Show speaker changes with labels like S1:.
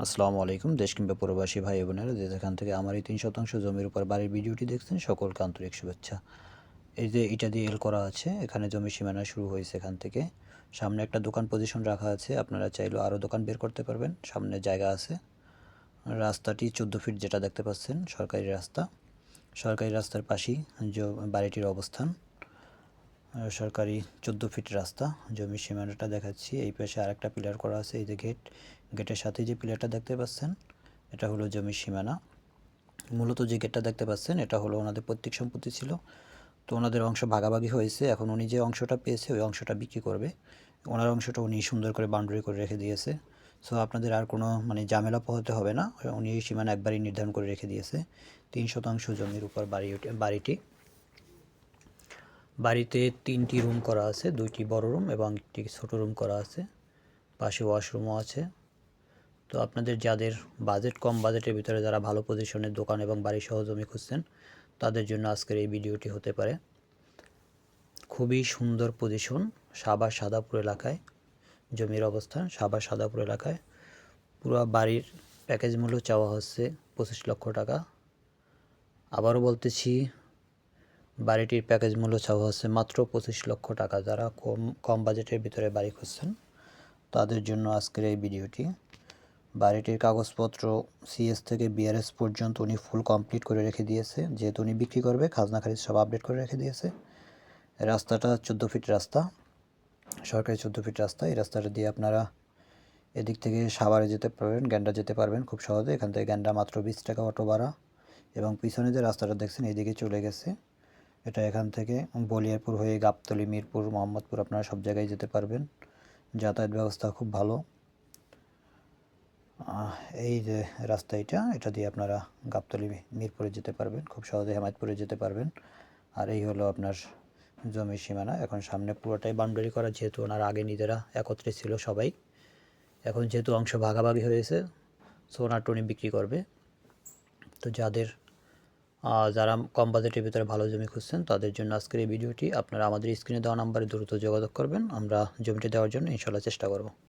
S1: আসসালামু আলাইকুম। দেশ কিংবা প্রবাসী ভাই বোনেরা যে যেখান থেকে আমার এই 3 শতাংশ জমির উপর বাড়ির ভিডিওটি দেখছেন সকলকে আন্তরিক শুভেচ্ছা। এই যে ইটা দিয়ে এল করা আছে, এখানে জমির সীমানা শুরু হয়েছে এখান থেকে। সামনে একটা দোকান পজিশন রাখা আছে, আপনারা চাইলেও আরও দোকান বের করতে পারবেন, সামনে জায়গা আছে। রাস্তাটি 14 ফিট যেটা দেখতে পাচ্ছেন সরকারি রাস্তা। সরকারি রাস্তার পাশেই বাড়িটির অবস্থান। সরকারি 14 ফিট রাস্তা। জমির সীমানাটা দেখাচ্ছি, এই পাশে আরেকটা পিলার করা আছে, এই যে গেটের সাথে যে পিলারটা দেখতে পাচ্ছেন এটা হলো জমির সীমানা। মূলত যে গেটটা দেখতে পাচ্ছেন এটা হলো ওনাদের পৈতৃক সম্পত্তি ছিল, তো ওনাদের অংশ ভাগাভাগি হয়েছে। এখন উনি যে অংশটা পেয়েছে ওই অংশটা বিক্রি করবে। ওনার অংশটা উনি সুন্দর করে বাউন্ডারি করে রেখে দিয়েছে। সো আপনাদের আর কোনো ঝামেলা পোহাতে হবে না, উনি এই সীমানা একবারই নির্ধারণ করে রেখে দিয়েছে। 3 শতাংশ জমির উপর বাড়িটি। বাড়িতে 3টি রুম করা আছে, 2টি বড় রুম এবং একটি ছোট রুম করা আছে, পাশে ওয়াশরুমও আছে। তো আপনাদের যাদের কম বাজেটের ভিতরে যারা ভালো পজিশনের দোকান এবং বাড়ি সহ জমি খুঁজছেন তাদের জন্য আজকের এই ভিডিওটি হতে পারে। খুবই সুন্দর পজিশন, সাদাপুর এলাকায় জমির অবস্থান। সাদাপুর এলাকায় পুরো বাড়ির প্যাকেজ মূল্য চাওয়া হচ্ছে 25 লক্ষ টাকা। আবারও বলতেছি, বাড়িটির প্যাকেজ মূল্য চাওয়া হচ্ছে মাত্র 25 লক্ষ টাকা। যারা কম বাজেটের ভিতরে বাড়ি খুঁজছেন তাদের জন্য আজকের এই ভিডিওটি। বাড়িটির কাগজপত্র সিএস থেকে বিআরএস পর্যন্ত উনি ফুল কমপ্লিট করে রেখে দিয়েছে, যেহেতু উনি বিক্রি করবে খাজনা খারিজ সব আপডেট করে রেখে দিয়েছে। রাস্তাটা 14 ফিট রাস্তা, সরকারি 14 ফিট রাস্তা। এই রাস্তাটা দিয়ে আপনারা এদিক থেকে সাভারে যেতে পারবেন, গ্যান্ডা যেতে পারবেন খুব সহজে। এখান থেকে গ্যান্ডা মাত্র 20 টাকা অটো ভাড়া। এবং পিছনে যে রাস্তাটা দেখছেন এইদিকে চলে গেছে, এটা এখান থেকে বলিয়ারপুর হয়ে গাবতলী, মিরপুর, মোহাম্মদপুর আপনারা সব জায়গায় যেতে পারবেন। যাতায়াত ব্যবস্থা খুব ভালো। এই যে রাস্তা এটা দিয়ে আপনারা গাবতলী, মিরপুরে যেতে পারবেন খুব সহজে, হেমায়তপুরে যেতে পারবেন। আর এই হলো আপনার জমির সীমানা। এখন সামনে পুরোটাই বাউন্ডারি করা, যেহেতু ওনারা আগে নিজেরা একত্রে ছিল সবাই। এখন যেহেতু অংশ ভাগাভাগি হয়েছে, সো ওনার টনি বিক্রি করবে। তো যারা কম বাজেটের ভিতরে ভালো জমি খুঁজছেন তাদের জন্য আজকের এই ভিডিওটি। আপনারা আমাদের স্ক্রিনে দেওয়া নাম্বারে দ্রুত যোগাযোগ করবেন, আমরা জমিটি দেওয়ার জন্য ইনশাল্লাহ চেষ্টা করব।